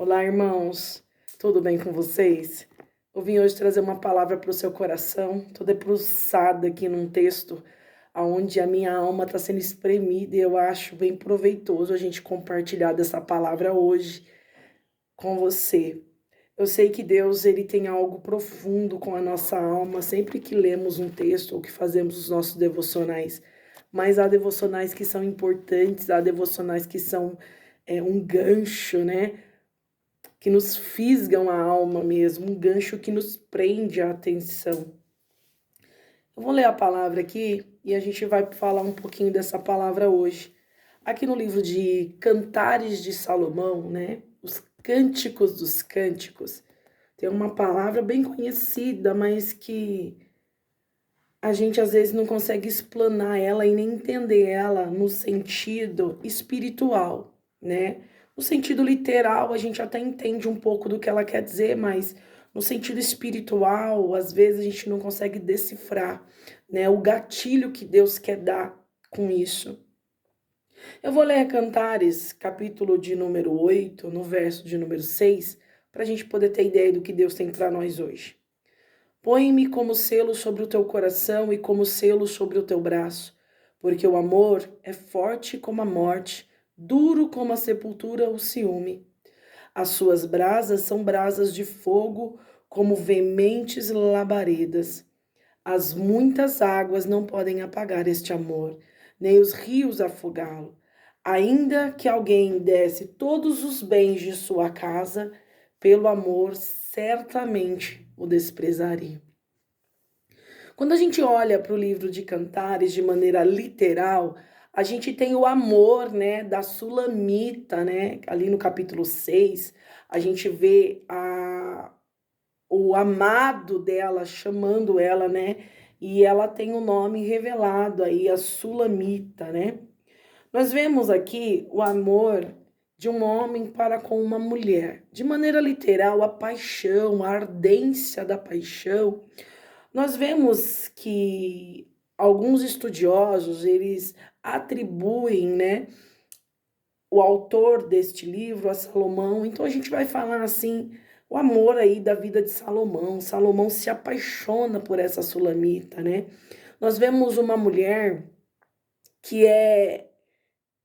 Olá, irmãos, tudo bem com vocês? Eu vim hoje trazer uma palavra para o seu coração. Estou debruçada aqui num texto onde a minha alma está sendo espremida e eu acho bem proveitoso a gente compartilhar dessa palavra hoje com você. Eu sei que Deus ele tem algo profundo com a nossa alma sempre que lemos um texto ou que fazemos os nossos devocionais. Mas há devocionais que são importantes, há devocionais que são um gancho, né? Que nos fisgam a alma mesmo, um gancho que nos prende a atenção. Eu vou ler a palavra aqui e a gente vai falar um pouquinho dessa palavra hoje. Aqui no livro de Cantares de Salomão, né? Os Cânticos dos Cânticos. Tem uma palavra bem conhecida, mas que a gente às vezes não consegue explanar ela e nem entender ela no sentido espiritual, né? No sentido literal, a gente até entende um pouco do que ela quer dizer, mas no sentido espiritual, às vezes a gente não consegue decifrar, né, o gatilho que Deus quer dar com isso. Eu vou ler Cantares, capítulo de número 8, no verso de número 6, para a gente poder ter ideia do que Deus tem para nós hoje. Põe-me como selo sobre o teu coração e como selo sobre o teu braço, porque o amor é forte como a morte, duro como a sepultura o ciúme. As suas brasas são brasas de fogo, como veementes labaredas. As muitas águas não podem apagar este amor, nem os rios afogá-lo. Ainda que alguém desse todos os bens de sua casa, pelo amor certamente o desprezaria. Quando a gente olha para o livro de Cantares de maneira literal, a gente tem o amor, né, da Sulamita, né? Ali no capítulo 6, a gente vê o amado dela chamando ela, né? E ela tem o nome revelado aí, a Sulamita, né? Nós vemos aqui o amor de um homem para com uma mulher. De maneira literal, a paixão, a ardência da paixão. Nós vemos que alguns estudiosos, eles atribuem, né, o autor deste livro a Salomão. Então a gente vai falar assim, o amor aí da vida de Salomão. Salomão se apaixona por essa sulamita, né? Nós vemos uma mulher que é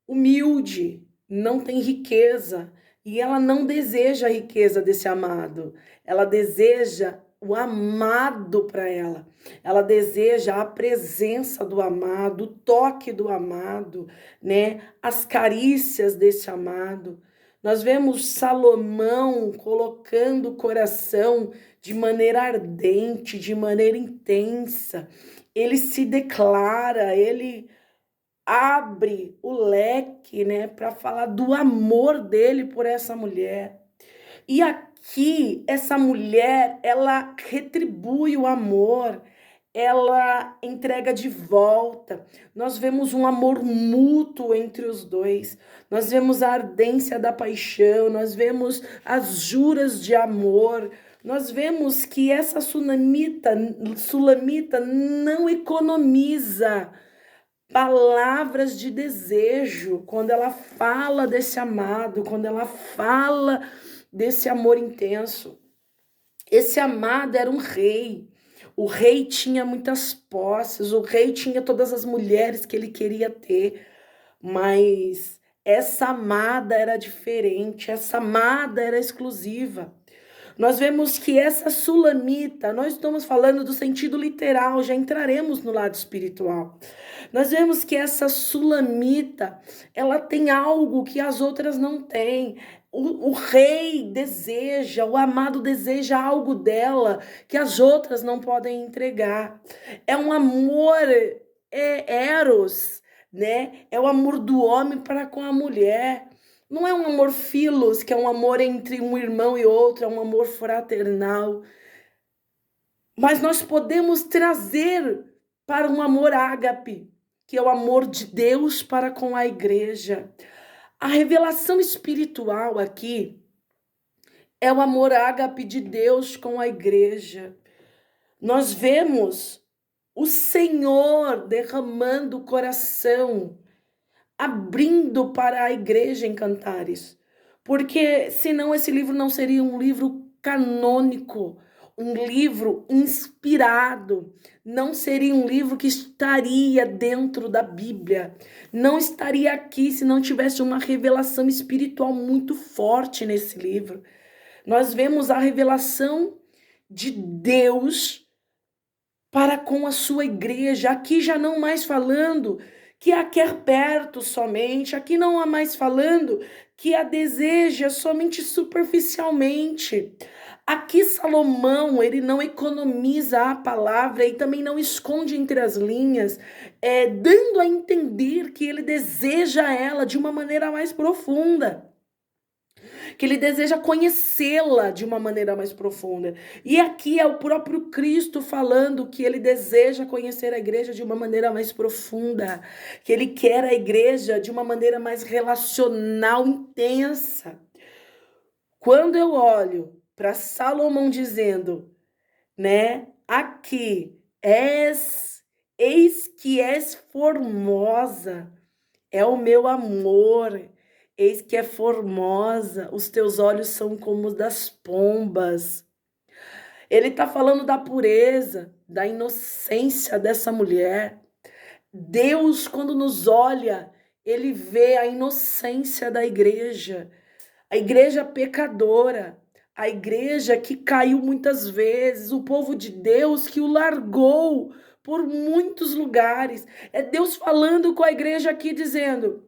humilde, não tem riqueza, e ela não deseja a riqueza desse amado. Ela deseja o amado para ela. Ela deseja a presença do amado, o toque do amado, né? As carícias desse amado. Nós vemos Salomão colocando o coração de maneira ardente, de maneira intensa. Ele se declara, ele abre o leque, né, para falar do amor dele por essa mulher. E aqui essa mulher, ela retribui o amor, ela entrega de volta. Nós vemos um amor mútuo entre os dois. Nós vemos a ardência da paixão, nós vemos as juras de amor. Nós vemos que essa sulamita não economiza palavras de desejo, quando ela fala desse amado, quando ela fala desse amor intenso. Esse amado era um rei. O rei tinha muitas posses, o rei tinha todas as mulheres que ele queria ter, mas essa amada era diferente, essa amada era exclusiva. Nós vemos que essa sulamita, nós estamos falando do sentido literal, já entraremos no lado espiritual. Nós vemos que essa sulamita, ela tem algo que as outras não têm. O rei deseja, o amado deseja algo dela que as outras não podem entregar. É um amor, eros, né? É o amor do homem para com a mulher. Não é um amor filos, que é um amor entre um irmão e outro, é um amor fraternal. Mas nós podemos trazer para um amor ágape, que é o amor de Deus para com a igreja. A revelação espiritual aqui é o amor ágape de Deus com a igreja. Nós vemos o Senhor derramando o coração, abrindo para a igreja em Cantares. porque senão esse livro não seria um livro canônico, um livro inspirado, não seria um livro que estaria dentro da Bíblia, não estaria aqui se não tivesse uma revelação espiritual muito forte nesse livro. Nós vemos a revelação de Deus para com a sua igreja, aqui já não mais falando que a quer perto somente, aqui não há mais falando que a deseja somente superficialmente. Aqui Salomão, ele não economiza a palavra e também não esconde entre as linhas, dando a entender que ele deseja ela de uma maneira mais profunda, que ele deseja conhecê-la de uma maneira mais profunda. E aqui é o próprio Cristo falando que ele deseja conhecer a igreja de uma maneira mais profunda, que ele quer a igreja de uma maneira mais relacional, intensa. Quando eu olho para Salomão dizendo, né, aqui, eis que és formosa, é o meu amor, eis que é formosa, os teus olhos são como os das pombas. Ele está falando da pureza, da inocência dessa mulher. Deus, quando nos olha, ele vê a inocência da igreja, a igreja pecadora, a igreja que caiu muitas vezes, o povo de Deus que o largou por muitos lugares. É Deus falando com a igreja aqui, dizendo: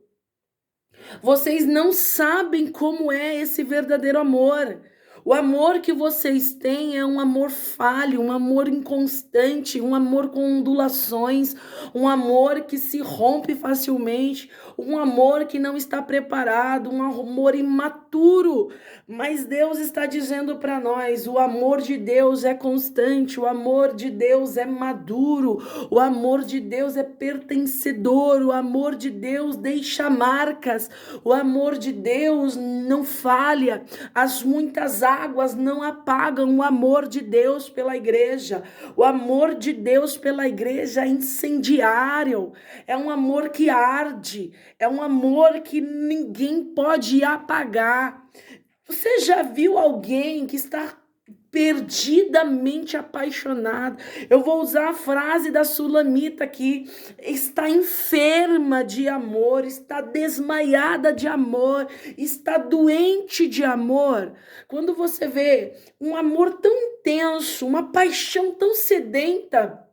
vocês não sabem como é esse verdadeiro amor. O amor que vocês têm é um amor falho, um amor inconstante, um amor com ondulações, um amor que se rompe facilmente, um amor que não está preparado, um amor imaturo. Mas Deus está dizendo para nós: o amor de Deus é constante, o amor de Deus é maduro, o amor de Deus é pertencedor, o amor de Deus deixa marcas, o amor de Deus não falha, as muitas águas não apagam o amor de Deus pela igreja. O amor de Deus pela igreja é incendiário, é um amor que arde, é um amor que ninguém pode apagar. Você já viu alguém que está perdidamente apaixonado? Eu vou usar a frase da Sulamita aqui: está enferma de amor, está desmaiada de amor, está doente de amor. Quando você vê um amor tão intenso, uma paixão tão sedenta,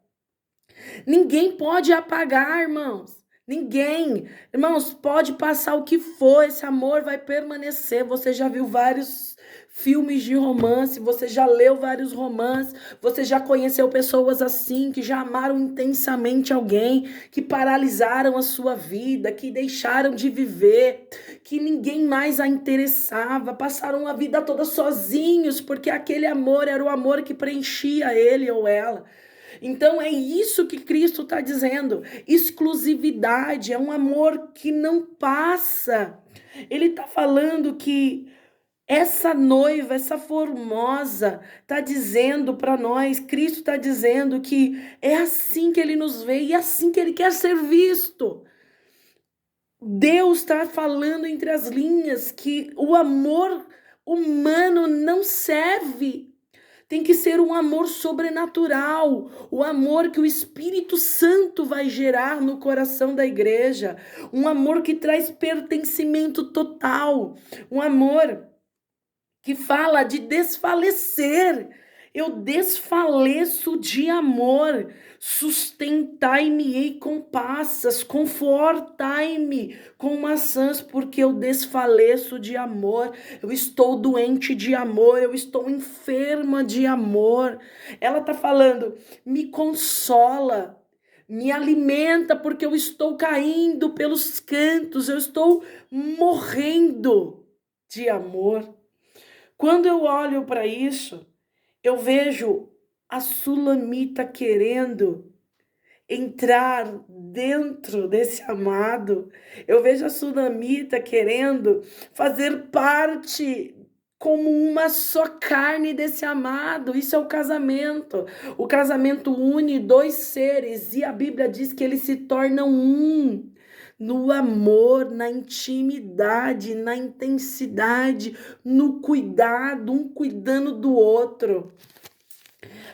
ninguém pode apagar, irmãos. Ninguém. Irmãos, pode passar o que for, esse amor vai permanecer. Você já viu vários filmes de romance, você já leu vários romances, você já conheceu pessoas assim, que já amaram intensamente alguém, que paralisaram a sua vida, que deixaram de viver, que ninguém mais a interessava, passaram a vida toda sozinhos, porque aquele amor era o amor que preenchia ele ou ela. Então é isso que Cristo está dizendo. Exclusividade é um amor que não passa. Ele está falando que essa noiva, essa formosa, está dizendo para nós, Cristo está dizendo que é assim que ele nos vê e é assim que ele quer ser visto. Deus está falando entre as linhas que o amor humano não serve. Tem que ser um amor sobrenatural, o amor que o Espírito Santo vai gerar no coração da igreja, um amor que traz pertencimento total, um amor que fala de desfalecer. Eu desfaleço de amor, sustentai-me com passas, confortai-me com maçãs, porque eu desfaleço de amor, eu estou doente de amor, eu estou enferma de amor. Ela está falando, me consola, me alimenta, porque eu estou caindo pelos cantos, eu estou morrendo de amor. Quando eu olho para isso, eu vejo a Sulamita querendo entrar dentro desse amado. Eu vejo a Sulamita querendo fazer parte como uma só carne desse amado. Isso é o casamento. O casamento une dois seres e a Bíblia diz que eles se tornam um. no amor, na intimidade, na intensidade, no cuidado, um cuidando do outro.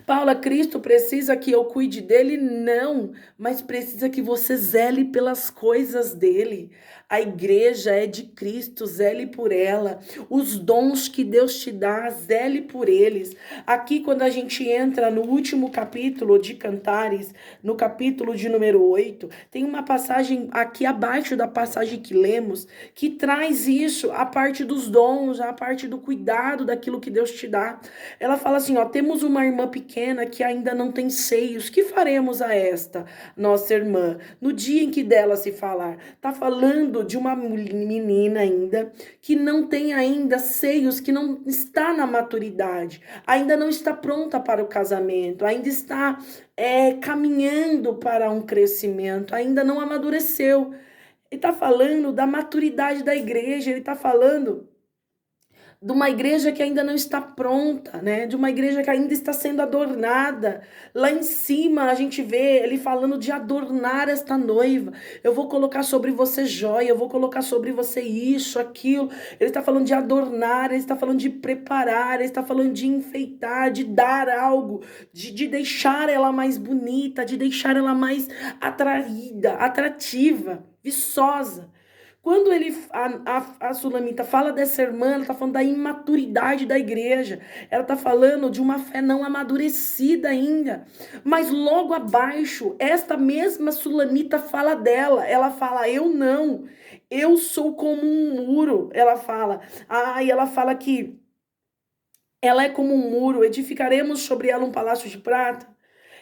Paula, Cristo precisa que eu cuide dele? Não, mas precisa que você zele pelas coisas dele. A igreja é de Cristo, zele por ela. Os dons que Deus te dá, zele por eles. Aqui, quando a gente entra no último capítulo de Cantares, no capítulo de número 8, tem uma passagem aqui abaixo da passagem que lemos, que traz isso, a parte dos dons, a parte do cuidado daquilo que Deus te dá. Ela fala assim, ó, temos uma irmã pequena que ainda não tem seios, que faremos a esta, nossa irmã, no dia em que dela se falar? Tá falando de uma menina ainda, que não tem ainda seios, que não está na maturidade, ainda não está pronta para o casamento, ainda está caminhando para um crescimento, ainda não amadureceu. Ele tá falando da maturidade da igreja, ele tá falando de uma igreja que ainda não está pronta, né? De uma igreja que ainda está sendo adornada. Lá em cima a gente vê ele falando de adornar esta noiva. Eu vou colocar sobre você joia, eu vou colocar sobre você isso, aquilo. Ele está falando de adornar, ele está falando de preparar, ele está falando de enfeitar, de dar algo, de deixar ela mais bonita, de deixar ela mais atraída, atrativa, viçosa. Quando a Sulamita fala dessa irmã, ela está falando da imaturidade da igreja. Ela está falando de uma fé não amadurecida ainda. Mas logo abaixo, esta mesma Sulamita fala dela. Ela fala, eu não. Eu sou como um muro. Ela fala. E ela fala que ela é como um muro. Edificaremos sobre ela um palácio de prata.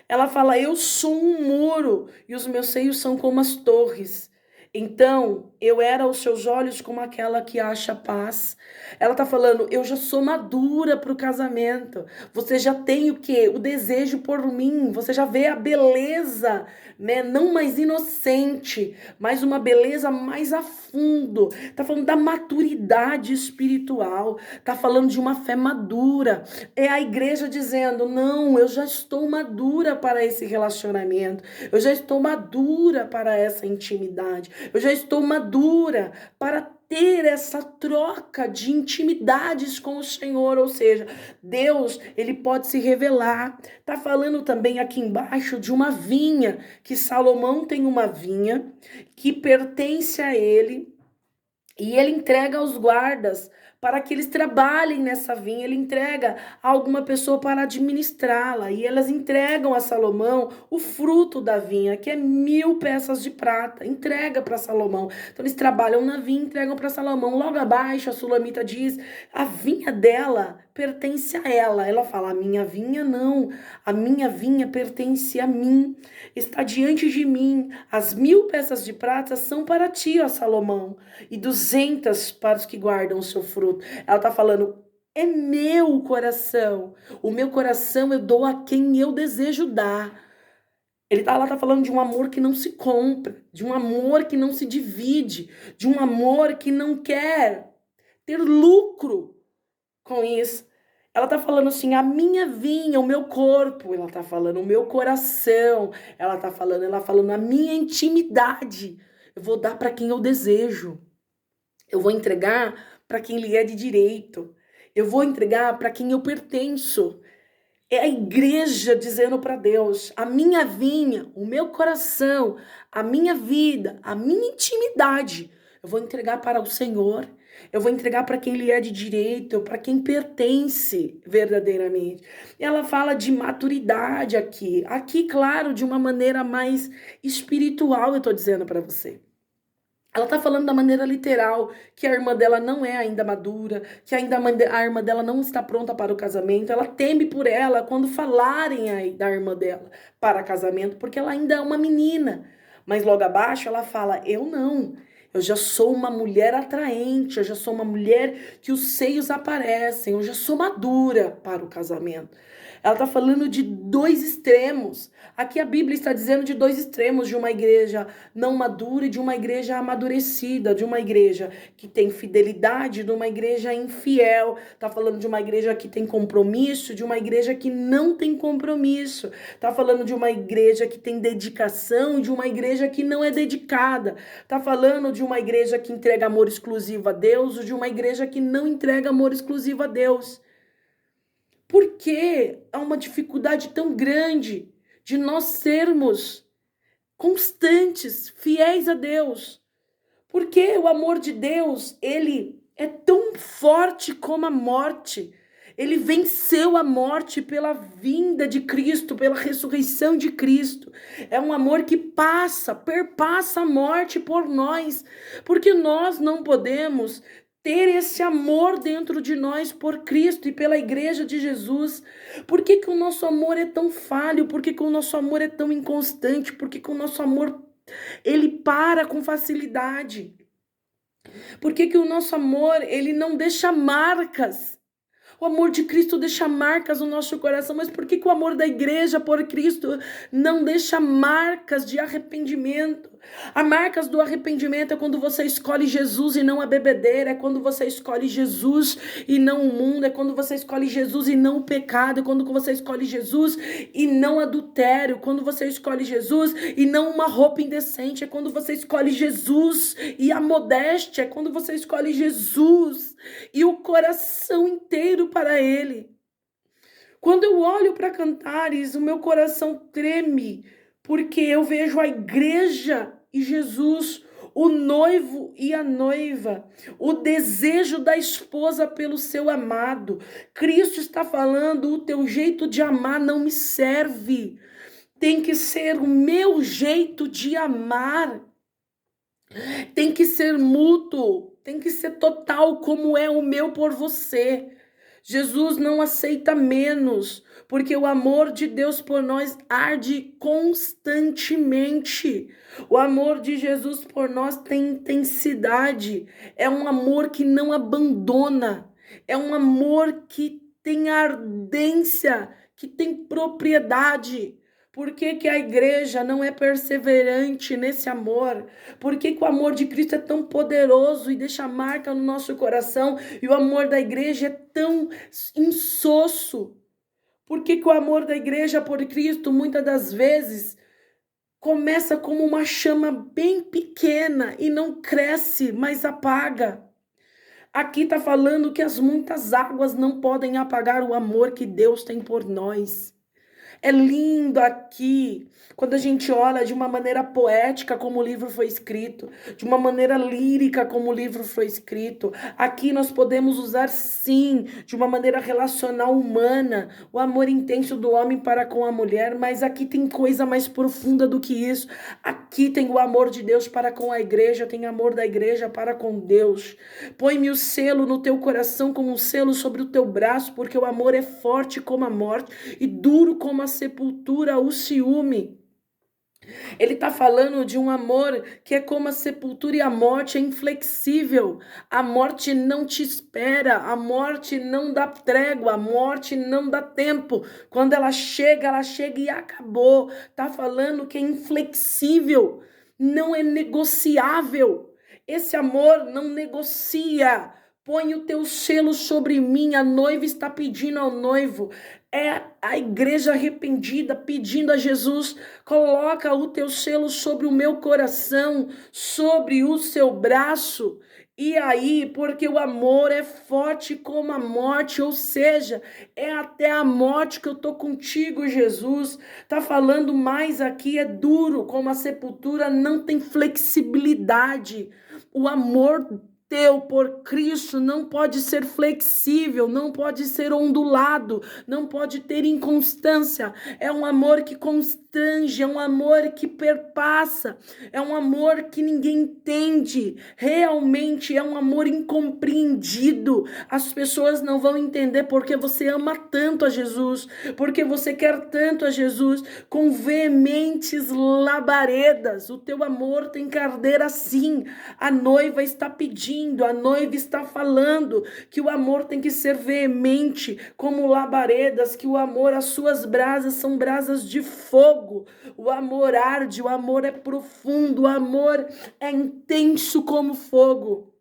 Ela fala, eu sou um muro e os meus seios são como as torres. Então, eu era aos seus olhos como aquela que acha paz. Ela tá falando, eu já sou madura para o casamento. Você já tem o quê? O desejo por mim. Você já vê a beleza, né? Não mais inocente, mas uma beleza mais a fundo. Tá falando da maturidade espiritual. Tá falando de uma fé madura. É a igreja dizendo, não, eu já estou madura para esse relacionamento. Eu já estou madura para essa intimidade. Eu já estou madura para ter essa troca de intimidades com o Senhor, ou seja, Deus, ele pode se revelar. Tá falando também aqui embaixo de uma vinha, que Salomão tem uma vinha que pertence a ele, e ele entrega aos guardas para que eles trabalhem nessa vinha, ele entrega a alguma pessoa para administrá-la, e elas entregam a Salomão o fruto da vinha, que é 1.000 peças de prata, entrega para Salomão. Então eles trabalham na vinha, entregam para Salomão. Logo abaixo a Sulamita diz, a vinha dela pertence a ela. Ela fala, a minha vinha não, a minha vinha pertence a mim, está diante de mim. As 1.000 peças de prata são para ti, ó Salomão, e 200 para os que guardam o seu fruto. Ela está falando, é meu coração. O meu coração eu dou a quem eu desejo dar. Ela tá falando de um amor que não se compra, de um amor que não se divide, de um amor que não quer ter lucro com isso. Ela tá falando assim, a minha vinha, o meu corpo. Ela tá falando o meu coração. Ela falando a minha intimidade. Eu vou dar para quem eu desejo. Eu vou entregar para quem lhe é de direito. Eu vou entregar para quem eu pertenço. É a igreja dizendo para Deus, a minha vinha, o meu coração, a minha vida, a minha intimidade, eu vou entregar para o Senhor. Eu vou entregar para quem lhe é de direito, para quem pertence verdadeiramente. E ela fala de maturidade aqui. Aqui, claro, de uma maneira mais espiritual, eu estou dizendo para você. Ela está falando da maneira literal, que a irmã dela não é ainda madura, que ainda a irmã dela não está pronta para o casamento. Ela teme por ela quando falarem aí da irmã dela para casamento, porque ela ainda é uma menina. Mas logo abaixo ela fala, eu não. Eu já sou uma mulher atraente, eu já sou uma mulher que os seios aparecem, eu já sou madura para o casamento. Ela está falando de dois extremos. Aqui a Bíblia está dizendo de dois extremos, de uma igreja não madura e de uma igreja amadurecida, de uma igreja que tem fidelidade, de uma igreja infiel. Está falando de uma igreja que tem compromisso, de uma igreja que não tem compromisso. Está falando de uma igreja que tem dedicação, de uma igreja que não é dedicada. Está falando de uma igreja que entrega amor exclusivo a Deus ou de uma igreja que não entrega amor exclusivo a Deus. Por que há uma dificuldade tão grande de nós sermos constantes, fiéis a Deus? Porque o amor de Deus, ele é tão forte como a morte. Ele venceu a morte pela vinda de Cristo, pela ressurreição de Cristo. É um amor que perpassa a morte por nós, porque nós não podemos ter esse amor dentro de nós por Cristo e pela igreja de Jesus. Por que que o nosso amor é tão falho? Por que que o nosso amor é tão inconstante? Por que que o nosso amor, ele para com facilidade? Por que que o nosso amor, ele não deixa marcas? O amor de Cristo deixa marcas no nosso coração, mas por que que o amor da igreja por Cristo não deixa marcas de arrependimento? As marcas do arrependimento é quando você escolhe Jesus e não a bebedeira, é quando você escolhe Jesus e não o mundo, é quando você escolhe Jesus e não o pecado, é quando você escolhe Jesus e não adultério, quando você escolhe Jesus e não uma roupa indecente, é quando você escolhe Jesus e a modéstia, é quando você escolhe Jesus e o coração inteiro para Ele. Quando eu olho para Cantares, o meu coração treme, porque eu vejo a igreja e Jesus, o noivo e a noiva, o desejo da esposa pelo seu amado. Cristo está falando, o teu jeito de amar não me serve. Tem que ser o meu jeito de amar. Tem que ser mútuo, tem que ser total, como é o meu por você. Jesus não aceita menos, porque o amor de Deus por nós arde constantemente. O amor de Jesus por nós tem intensidade. É um amor que não abandona. É um amor que tem ardência, que tem propriedade. Por que que a igreja não é perseverante nesse amor? Por que que o amor de Cristo é tão poderoso e deixa marca no nosso coração e o amor da igreja é tão insosso? Por que que o amor da igreja por Cristo muitas das vezes começa como uma chama bem pequena e não cresce, mas apaga? Aqui está falando que as muitas águas não podem apagar o amor que Deus tem por nós. É lindo aqui, quando a gente olha de uma maneira poética como o livro foi escrito, de uma maneira lírica como o livro foi escrito. Aqui nós podemos usar sim, de uma maneira relacional humana, o amor intenso do homem para com a mulher, mas aqui tem coisa mais profunda do que isso. Aqui tem o amor de Deus para com a igreja, tem amor da igreja para com Deus. Põe-me o selo no teu coração como um selo sobre o teu braço, porque o amor é forte como a morte e duro como a sepultura, o ciúme. Ele está falando de um amor que é como a sepultura e a morte é inflexível. A morte não te espera, a morte não dá trégua, a morte não dá tempo. Quando ela chega e acabou. Está falando que é inflexível, não é negociável. Esse amor não negocia. Põe o teu selo sobre mim, a noiva está pedindo ao noivo. É a igreja arrependida pedindo a Jesus, coloca o teu selo sobre o meu coração, sobre o seu braço. E aí, porque o amor é forte como a morte, ou seja, é até a morte que eu tô contigo, Jesus. Tá falando mais aqui, é duro como a sepultura, não tem flexibilidade. O amor teu por Cristo não pode ser flexível, não pode ser ondulado, não pode ter inconstância. É um amor que constrange, é um amor que perpassa, é um amor que ninguém entende. Realmente é um amor incompreendido. As pessoas não vão entender porque você ama tanto a Jesus, porque você quer tanto a Jesus, com veementes labaredas. O teu amor tem que arder assim. A noiva está pedindo, a noiva está falando que o amor tem que ser veemente, como labaredas, que o amor, as suas brasas são brasas de fogo. O amor arde, o amor é profundo, o amor é intenso como fogo.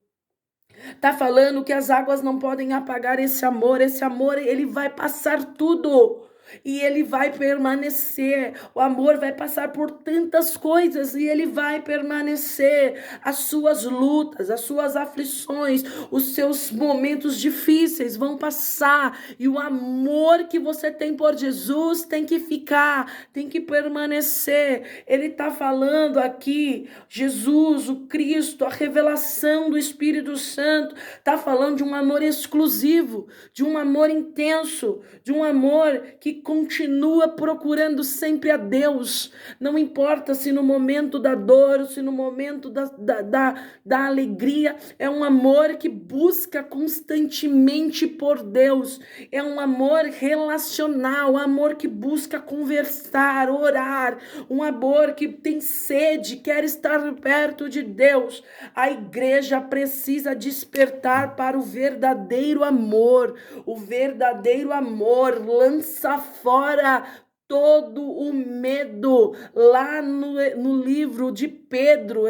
Tá falando que as águas não podem apagar esse amor ele vai passar tudo. E ele vai permanecer. O amor vai passar por tantas coisas e ele vai permanecer. As suas lutas, as suas aflições, os seus momentos difíceis vão passar. E o amor que você tem por Jesus tem que ficar, tem que permanecer. Ele está falando aqui, Jesus, o Cristo, a revelação do Espírito Santo, está falando de um amor exclusivo, de um amor intenso, de um amor que continua procurando sempre a Deus. Não importa se no momento da dor, se no momento da alegria, é um amor que busca constantemente por Deus. É um amor relacional, um amor que busca conversar, orar, um amor que tem sede, quer estar perto de Deus. A igreja precisa despertar para o verdadeiro amor. O verdadeiro amor lança fora todo o medo. Lá no livro de Pedro,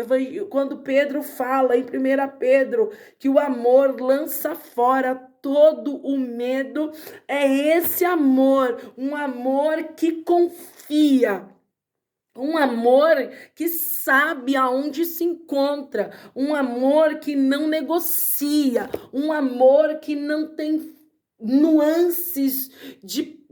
quando Pedro fala em 1 Pedro que o amor lança fora todo o medo, é esse amor, um amor que confia. Um amor que sabe aonde se encontra, um amor que não negocia, um amor que não tem nuances de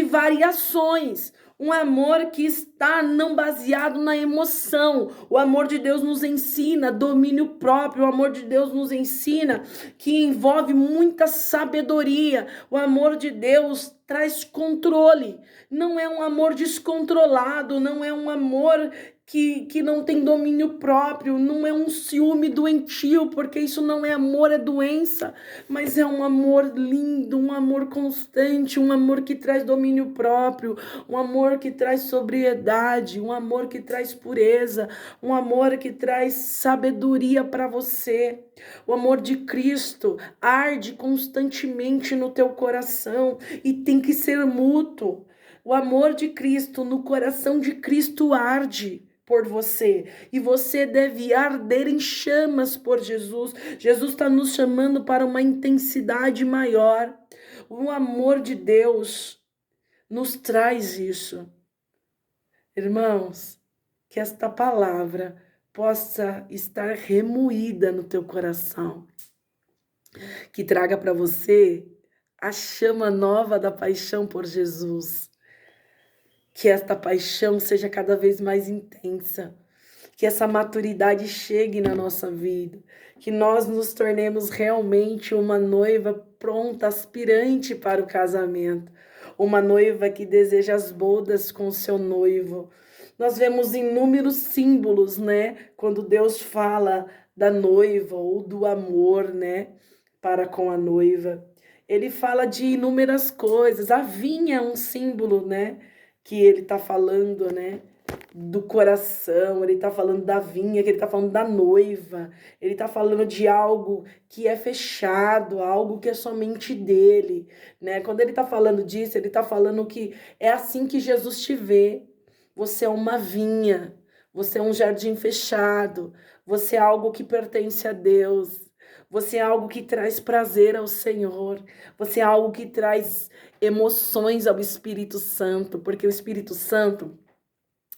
variações, um amor que está não baseado na emoção. O amor de Deus nos ensina domínio próprio, o amor de Deus nos ensina que envolve muita sabedoria, o amor de Deus traz controle, não é um amor descontrolado, não é um amor que não tem domínio próprio, não é um ciúme doentio, porque isso não é amor, é doença, mas é um amor lindo, um amor constante, um amor que traz domínio próprio, um amor que traz sobriedade, um amor que traz pureza, um amor que traz sabedoria para você. O amor de Cristo arde constantemente no teu coração e tem que ser mútuo. O amor de Cristo no coração de Cristo arde por você, e você deve arder em chamas por Jesus. Jesus está nos chamando para uma intensidade maior. O amor de Deus nos traz isso. Irmãos, que esta palavra possa estar remoída no teu coração, que traga para você a chama nova da paixão por Jesus. Que esta paixão seja cada vez mais intensa, que essa maturidade chegue na nossa vida, que nós nos tornemos realmente uma noiva pronta, aspirante para o casamento, uma noiva que deseja as bodas com o seu noivo. Nós vemos inúmeros símbolos, né? Quando Deus fala da noiva ou do amor, né? Para com a noiva. Ele fala de inúmeras coisas. A vinha é um símbolo, né? Que ele está falando, né? Do coração, ele está falando da vinha, que ele está falando da noiva, ele está falando de algo que é fechado, algo que é somente dele, né? Quando ele está falando disso, ele está falando que é assim que Jesus te vê. Você é uma vinha, você é um jardim fechado, você é algo que pertence a Deus. Você é algo que traz prazer ao Senhor. Você é algo que traz emoções ao Espírito Santo, porque o Espírito Santo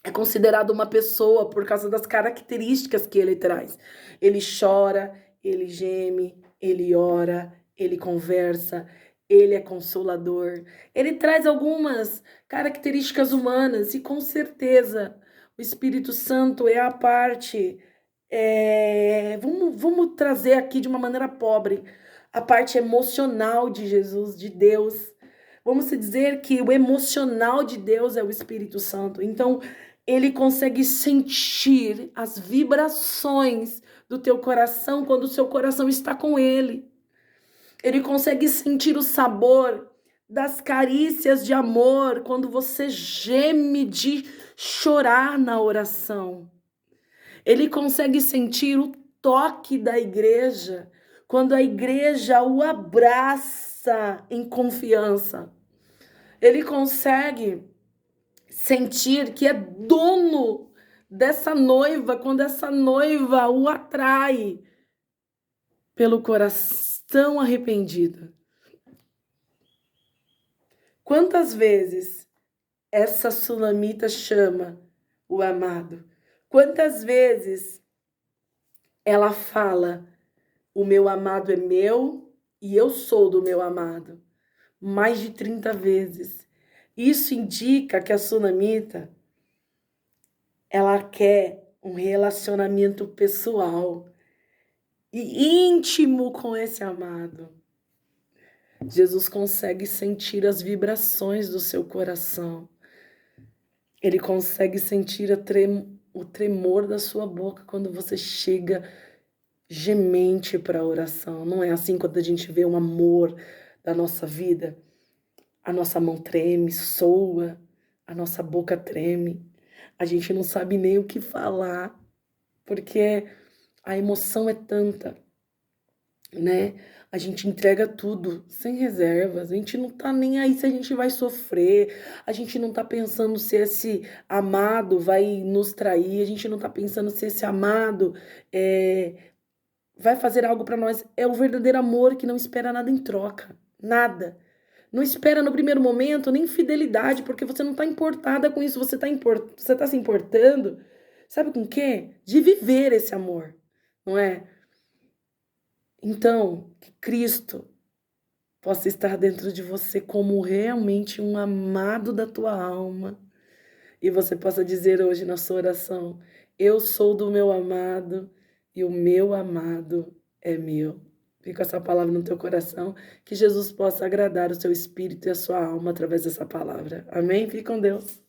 é considerado uma pessoa por causa das características que ele traz. Ele chora, ele geme, ele ora, ele conversa, ele é consolador. Ele traz algumas características humanas e com certeza o Espírito Santo é a parte Vamos trazer aqui de uma maneira pobre a parte emocional de Jesus, de Deus. Vamos dizer que o emocional de Deus é o Espírito Santo. Então, ele consegue sentir as vibrações do teu coração quando o seu coração está com ele. Ele consegue sentir o sabor das carícias de amor quando você geme de chorar na oração. Ele consegue sentir o toque da igreja quando a igreja o abraça em confiança. Ele consegue sentir que é dono dessa noiva quando essa noiva o atrai pelo coração arrependido. Quantas vezes essa sunamita chama o amado? Quantas vezes ela fala, o meu amado é meu e eu sou do meu amado? Mais de 30 vezes. Isso indica que a sunamita, ela quer um relacionamento pessoal e íntimo com esse amado. Jesus consegue sentir as vibrações do seu coração. Ele consegue sentir o tremor da sua boca quando você chega gemente para a oração. Não é assim quando a gente vê um amor da nossa vida? A nossa mão treme, soa, a nossa boca treme. A gente não sabe nem o que falar, porque a emoção é tanta, né? A gente entrega tudo, sem reservas. A gente não tá nem aí se a gente vai sofrer. A gente não tá pensando se esse amado vai nos trair. A gente não tá pensando se esse amado vai fazer algo para nós. É o verdadeiro amor que não espera nada em troca. Nada. Não espera no primeiro momento nem fidelidade, porque você não está importada com isso. Você tá se importando, sabe com o quê? De viver esse amor, não é? Então, que Cristo possa estar dentro de você como realmente um amado da tua alma. E você possa dizer hoje na sua oração, eu sou do meu amado e o meu amado é meu. Fica essa palavra no teu coração, que Jesus possa agradar o seu espírito e a sua alma através dessa palavra. Amém? Fique com Deus.